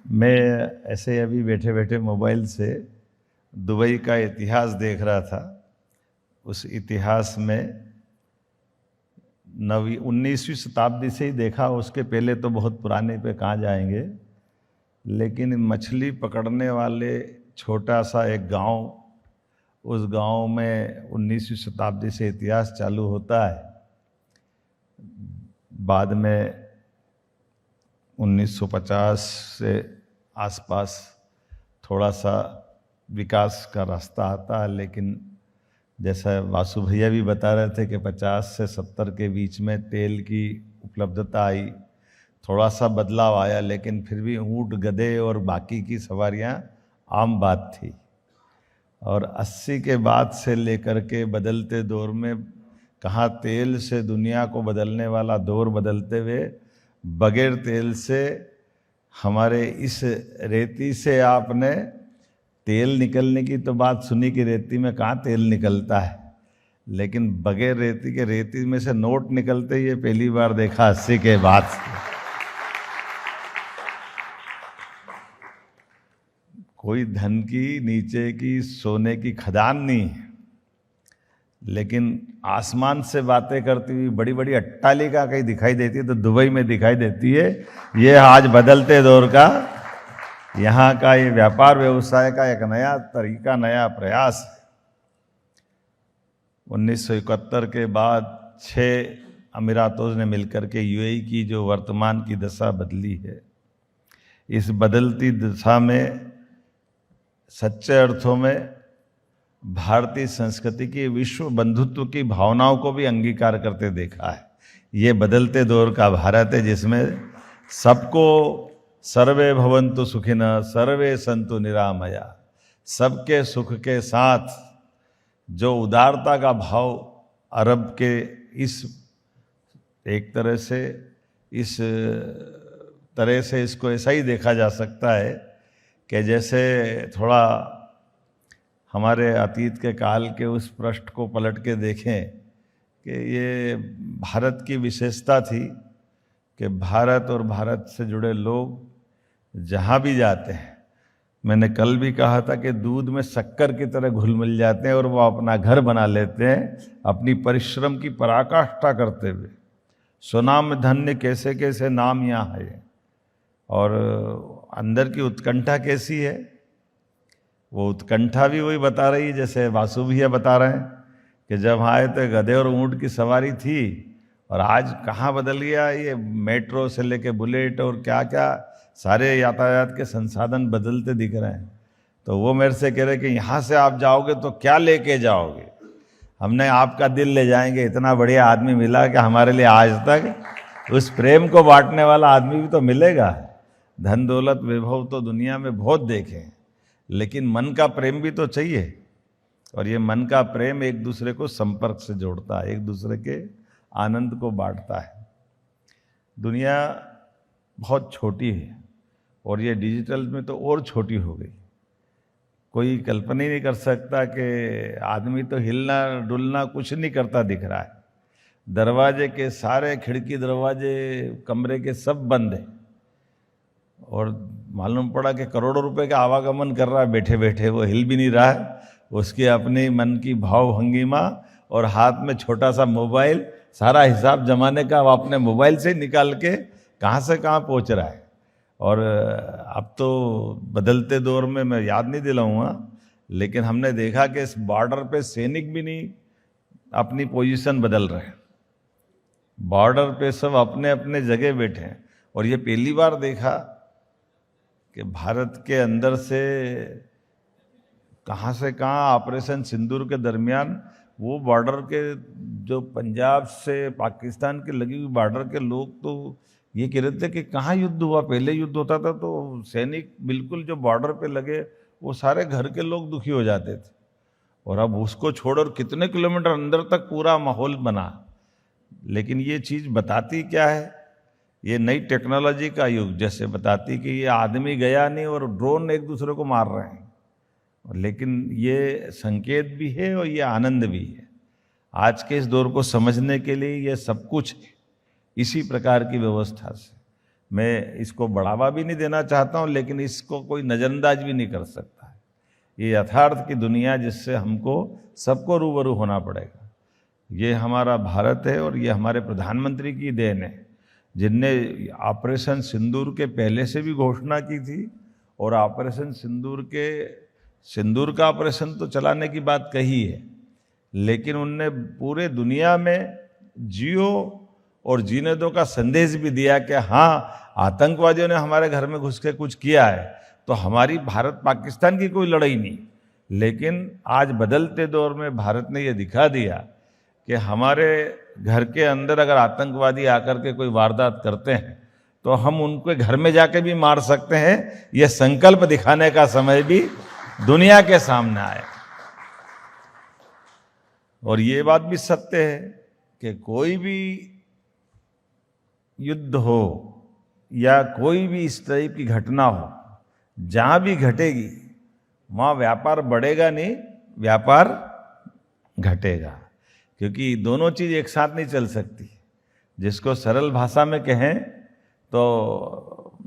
मैं ऐसे अभी बैठे बैठे मोबाइल से दुबई का इतिहास देख रहा था। उस इतिहास में 19वीं शताब्दी से ही देखा, उसके पहले तो बहुत पुराने पे कहाँ जाएंगे। लेकिन मछली पकड़ने वाले छोटा सा एक गांव, उस गांव में 19वीं शताब्दी से इतिहास चालू होता है। बाद में 1950 से आसपास थोड़ा सा विकास का रास्ता आता है, लेकिन जैसा वासु भैया भी बता रहे थे कि 50 से 70 के बीच में तेल की उपलब्धता आई, थोड़ा सा बदलाव आया, लेकिन फिर भी ऊंट गधे और बाकी की सवारियां आम बात थी। और 80 के बाद से लेकर के बदलते दौर में कहाँ तेल से दुनिया को बदलने वाला दौर बदलते हुए बगैर तेल से हमारे इस रेती से आपने तेल निकलने की तो बात सुनी कि रेती में कहाँ तेल निकलता है, लेकिन बगैर रेती के रेती में से नोट निकलते ये पहली बार देखा 80 के बाद से। कोई धन की नीचे की सोने की खदान नहीं है, लेकिन आसमान से बातें करती हुई बड़ी बड़ी अट्टालिका कहीं दिखाई देती है तो दुबई में दिखाई देती है। ये आज बदलते दौर का यहाँ का ये व्यापार व्यवसाय का एक नया तरीका, नया प्रयास है। 1971 के बाद 6 अमीरातों ने मिलकर के यूएई की जो वर्तमान की दशा बदली है, इस बदलती दशा में सच्चे अर्थों में भारतीय संस्कृति की विश्व बंधुत्व की भावनाओं को भी अंगीकार करते देखा है। ये बदलते दौर का भारत है जिसमें सबको सर्वे भवन्तु सुखिनः सर्वे सन्तु निरामया, सबके सुख के साथ जो उदारता का भाव अरब के इस एक तरह से इसको ऐसा ही देखा जा सकता है कि जैसे थोड़ा हमारे अतीत के काल के उस पृष्ठ को पलट के देखें कि ये भारत की विशेषता थी कि भारत और भारत से जुड़े लोग जहाँ भी जाते हैं, मैंने कल भी कहा था कि दूध में शक्कर की तरह घुल मिल जाते हैं और वो अपना घर बना लेते हैं अपनी परिश्रम की पराकाष्ठा करते हुए। सुनाम धन्य कैसे कैसे नाम यहाँ है, और अंदर की उत्कंठा कैसी है, वो उत्कंठा भी वही बता रही है जैसे वासु भैया बता रहे हैं कि जब आए तो गधे और ऊंट की सवारी थी और आज कहाँ बदल गया। ये मेट्रो से लेके बुलेट और क्या क्या सारे यातायात के संसाधन बदलते दिख रहे हैं। तो वो मेरे से कह रहे कि यहाँ से आप जाओगे तो क्या लेके जाओगे। हमने आपका दिल ले जाएंगे। इतना बढ़िया आदमी मिला कि हमारे लिए आज तक उस प्रेम को बांटने वाला आदमी भी तो मिलेगा। धन दौलत वैभव तो दुनिया में बहुत देखे, लेकिन मन का प्रेम भी तो चाहिए, और ये मन का प्रेम एक दूसरे को संपर्क से जोड़ता है, एक दूसरे के आनंद को बांटता है। दुनिया बहुत छोटी है और ये डिजिटल में तो और छोटी हो गई। कोई कल्पना ही नहीं कर सकता कि आदमी तो हिलना डुलना कुछ नहीं करता दिख रहा है। दरवाजे के सारे खिड़की दरवाजे कमरे के सब बंद है और मालूम पड़ा कि करोड़ों रुपए का आवागमन कर रहा है बैठे बैठे, वो हिल भी नहीं रहा है। उसके अपने मन की भाव भंगिमा और हाथ में छोटा सा मोबाइल, सारा हिसाब जमाने का वो अपने मोबाइल से निकाल के कहाँ से कहाँ पहुँच रहा है। और अब तो बदलते दौर में मैं याद नहीं दिलाऊंगा, लेकिन हमने देखा कि इस बॉर्डर पे सैनिक भी नहीं अपनी पोजीशन बदल रहे हैं। बॉर्डर पे सब अपने अपने जगह बैठे हैं। और ये पहली बार देखा कि भारत के अंदर से कहाँ ऑपरेशन सिंदूर के दरमियान वो बॉर्डर के जो पंजाब से पाकिस्तान के लगी हुई बॉर्डर के लोग तो ये कह रहे थे कि कहाँ युद्ध हुआ। पहले युद्ध होता था तो सैनिक बिल्कुल जो बॉर्डर पे लगे वो सारे घर के लोग दुखी हो जाते थे, और अब उसको छोड़कर कितने किलोमीटर अंदर तक पूरा माहौल बना। लेकिन ये चीज़ बताती क्या है, ये नई टेक्नोलॉजी का युग जैसे बताती कि ये आदमी गया नहीं और ड्रोन एक दूसरे को मार रहे हैं, लेकिन ये संकेत भी है और ये आनंद भी है। आज के इस दौर को समझने के लिए ये सब कुछ है, इसी प्रकार की व्यवस्था से मैं इसको बढ़ावा भी नहीं देना चाहता हूँ, लेकिन इसको कोई नज़रअंदाज भी नहीं कर सकता है। ये यथार्थ की दुनिया जिससे हमको सबको रूबरू होना पड़ेगा। ये हमारा भारत है और ये हमारे प्रधानमंत्री की देन है, जिनने ऑपरेशन सिंदूर के पहले से भी घोषणा की थी, और ऑपरेशन सिंदूर का ऑपरेशन तो चलाने की बात कही है, लेकिन उनने पूरे दुनिया में जियो और जीने दो का संदेश भी दिया कि हाँ, आतंकवादियों ने हमारे घर में घुस के कुछ किया है तो हमारी भारत पाकिस्तान की कोई लड़ाई नहीं। लेकिन आज बदलते दौर में भारत ने ये दिखा दिया कि हमारे घर के अंदर अगर आतंकवादी आकर के कोई वारदात करते हैं तो हम उनके घर में जाके भी मार सकते हैं। ये संकल्प दिखाने का समय भी दुनिया के सामने आया। और ये बात भी सत्य है कि कोई भी युद्ध हो या कोई भी इस टाइप की घटना हो, जहां भी घटेगी वहां व्यापार बढ़ेगा नहीं, व्यापार घटेगा, क्योंकि दोनों चीज एक साथ नहीं चल सकती। जिसको सरल भाषा में कहें तो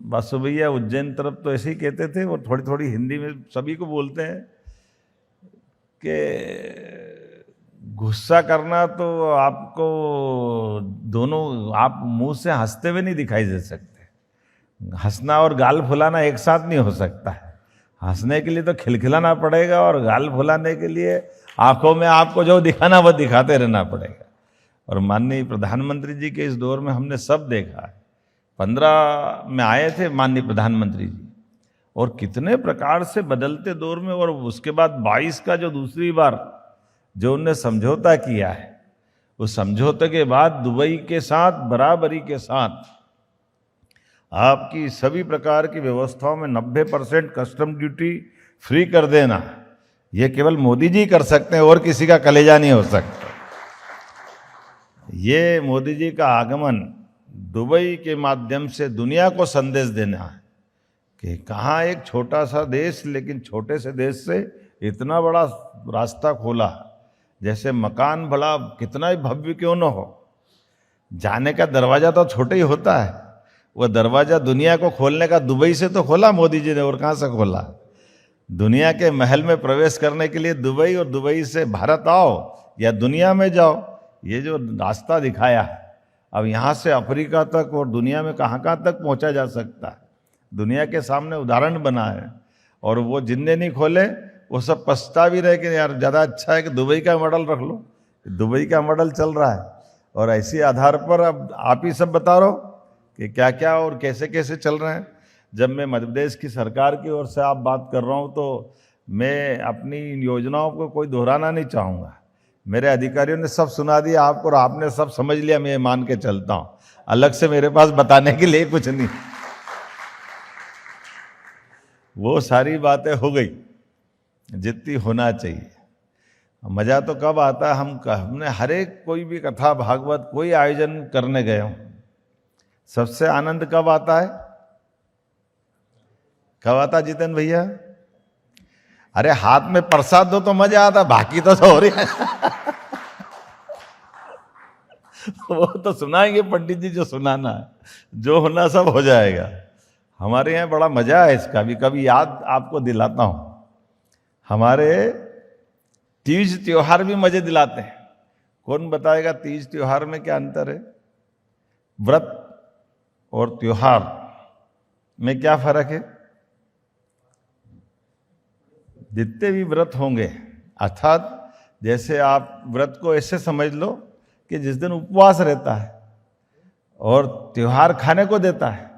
बासु भैया उज्जैन तरफ तो ऐसे ही कहते थे, वो थोड़ी थोड़ी हिंदी में सभी को बोलते हैं कि गुस्सा करना तो आपको दोनों, आप मुंह से हंसते हुए नहीं दिखाई दे सकते। हंसना और गाल फुलाना एक साथ नहीं हो सकता है। हंसने के लिए तो खिलखिलाना पड़ेगा और गाल फुलाने के लिए आंखों में आपको जो दिखाना वह दिखाते रहना पड़ेगा। और माननीय प्रधानमंत्री जी के इस दौर में हमने सब देखा है। 15 में आए थे माननीय प्रधानमंत्री जी, और कितने प्रकार से बदलते दौर में, और उसके बाद 22 का जो दूसरी बार जो उनने समझौता किया है, उस समझौते के बाद दुबई के साथ बराबरी के साथ आपकी सभी प्रकार की व्यवस्थाओं में 90% कस्टम ड्यूटी फ्री कर देना, यह केवल मोदी जी कर सकते हैं और किसी का कलेजा नहीं हो सकता। ये मोदी जी का आगमन दुबई के माध्यम से दुनिया को संदेश देना है कि कहाँ एक छोटा सा देश, लेकिन छोटे से देश से इतना बड़ा रास्ता खोला। जैसे मकान भला कितना ही भव्य क्यों न हो, जाने का दरवाजा तो छोटा ही होता है। वह दरवाजा दुनिया को खोलने का दुबई से तो खोला मोदी जी ने, और कहाँ से खोला? दुनिया के महल में प्रवेश करने के लिए दुबई, और दुबई से भारत आओ या दुनिया में जाओ, ये जो रास्ता दिखाया है, अब यहाँ से अफ्रीका तक और दुनिया में कहाँ कहाँ तक पहुँचा जा सकता है, दुनिया के सामने उदाहरण बना है। और वो जिनने नहीं खोले वो सब पछता भी रहे कि यार ज़्यादा अच्छा है कि दुबई का मॉडल रख लो। दुबई का मॉडल चल रहा है, और इसी आधार पर अब आप ही सब बता रहे हो कि क्या क्या और कैसे कैसे चल रहे हैं। जब मैं मध्य प्रदेश की सरकार की ओर से आप बात कर रहा हूँ तो मैं अपनी इन योजनाओं को कोई दोहराना नहीं चाहूँगा। मेरे अधिकारियों ने सब सुना दिया आपको, और आपने सब समझ लिया, मैं मान के चलता हूँ। अलग से मेरे पास बताने के लिए कुछ नहीं, वो सारी बातें हो गई जितनी होना चाहिए। मज़ा तो कब आता है, हमने हर एक कोई भी कथा भागवत कोई आयोजन करने गए हों, सबसे आनंद कब आता है? कब आता जितेंद्र भैया? अरे हाथ में प्रसाद दो तो मजा आता, बाकी तो हो रही है। वो तो सुनाएंगे पंडित जी जो सुनाना है, जो होना सब हो जाएगा। हमारे यहाँ बड़ा मजा है इसका भी, कभी याद आपको दिलाता हूं। हमारे तीज त्योहार भी मजे दिलाते हैं। कौन बताएगा तीज त्योहार में क्या अंतर है? व्रत और त्योहार में क्या फर्क है? जितने भी व्रत होंगे, अर्थात जैसे आप व्रत को ऐसे समझ लो कि जिस दिन उपवास रहता है, और त्योहार खाने को देता है।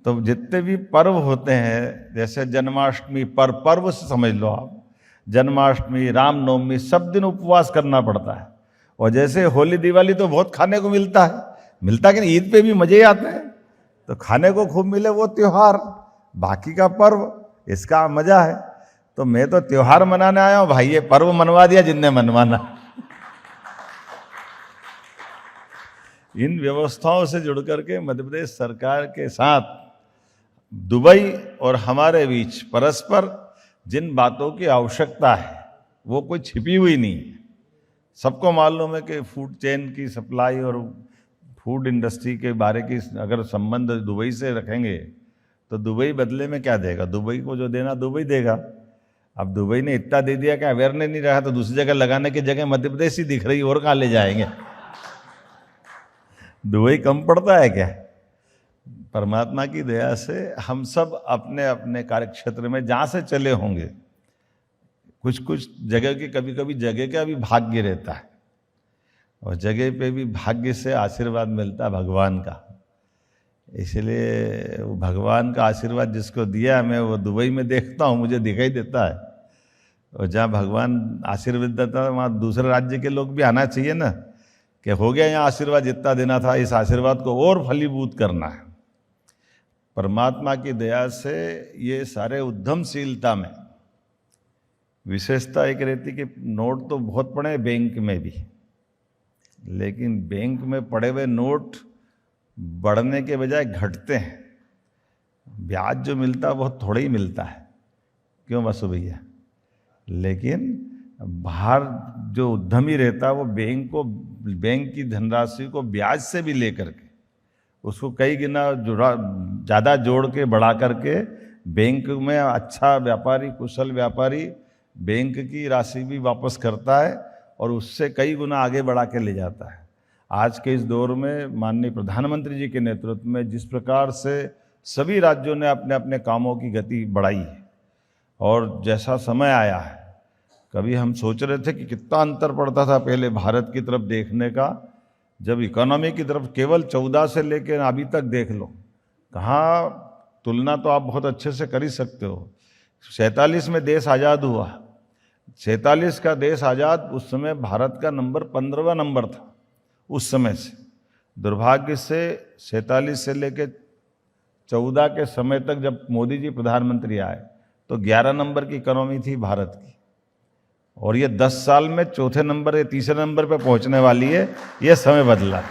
तो जितने भी पर्व होते हैं, जैसे जन्माष्टमी पर पर्व से समझ लो आप, जन्माष्टमी, रामनवमी, सब दिन उपवास करना पड़ता है। और जैसे होली दिवाली तो बहुत खाने को मिलता है कि ईद पे भी मजे ही आते हैं, तो खाने को खूब मिले वो त्योहार, बाकी का पर्व इसका मजा है। तो मैं तो त्योहार मनाने आया हूं भाई, ये पर्व मनवा दिया जिनने मनवाना। इन व्यवस्थाओं से जुड़ करके मध्य प्रदेश सरकार के साथ दुबई और हमारे बीच परस्पर जिन बातों की आवश्यकता है वो कोई छिपी हुई नहीं है। सबको मालूम है कि फूड चेन की सप्लाई और फूड इंडस्ट्री के बारे की अगर संबंध दुबई से रखेंगे तो दुबई बदले में क्या देगा? दुबई को जो देना दुबई देगा। अब दुबई ने इतना दे दिया कि अवेयरनेस नहीं रहा तो दूसरी जगह लगाने की जगह मध्य प्रदेश ही दिख रही, और कहाँ ले जाएंगे? दुबई कम पड़ता है क्या? परमात्मा की दया से हम सब अपने अपने कार्यक्षेत्र में जहाँ से चले होंगे, कुछ कुछ जगह की कभी कभी जगह का भी भाग्य रहता है, और जगह पे भी भाग्य से आशीर्वाद मिलता है भगवान का। इसलिए वो भगवान का आशीर्वाद जिसको दिया, मैं वो दुबई में देखता हूँ, मुझे दिखाई देता है। और जहाँ भगवान आशीर्वाद देता है वहाँ दूसरे राज्य के लोग भी आना चाहिए ना, कि हो गया यहाँ आशीर्वाद जितना देना था, इस आशीर्वाद को और फलीभूत करना है। परमात्मा की दया से ये सारे उद्यमशीलता में विशेषता एक रहती कि नोट तो बहुत पड़े बैंक में भी, लेकिन बैंक में पड़े हुए नोट बढ़ने के बजाय घटते हैं। ब्याज जो मिलता है बहुत थोड़ा ही मिलता है, क्यों बसु भैया? लेकिन बाहर जो उद्यमी रहता है वो बैंक की धनराशि को ब्याज से भी लेकर के उसको कई गुना ज़्यादा जोड़ के बढ़ा करके बैंक में अच्छा व्यापारी, कुशल व्यापारी बैंक की राशि भी वापस करता है और उससे कई गुना आगे बढ़ा के ले जाता है। आज के इस दौर में माननीय प्रधानमंत्री जी के नेतृत्व में जिस प्रकार से सभी राज्यों ने अपने अपने कामों की गति बढ़ाई है, और जैसा समय आया है, कभी हम सोच रहे थे कि कितना अंतर पड़ता था पहले भारत की तरफ देखने का, जब इकोनॉमी की तरफ केवल 14 से लेकर अभी तक देख लो, कहाँ तुलना तो आप बहुत अच्छे से कर ही सकते हो। 47 में देश आज़ाद हुआ, 47 का देश आज़ाद, उस समय भारत का नंबर 15वां नंबर था उस समय से। दुर्भाग्य से 47 से लेकर 14 के समय तक जब मोदी जी प्रधानमंत्री आए तो 11 नंबर की इकोनॉमी थी भारत की, और ये 10 साल में चौथे नंबर या तीसरे नंबर पे पहुंचने वाली है। ये समय बदला।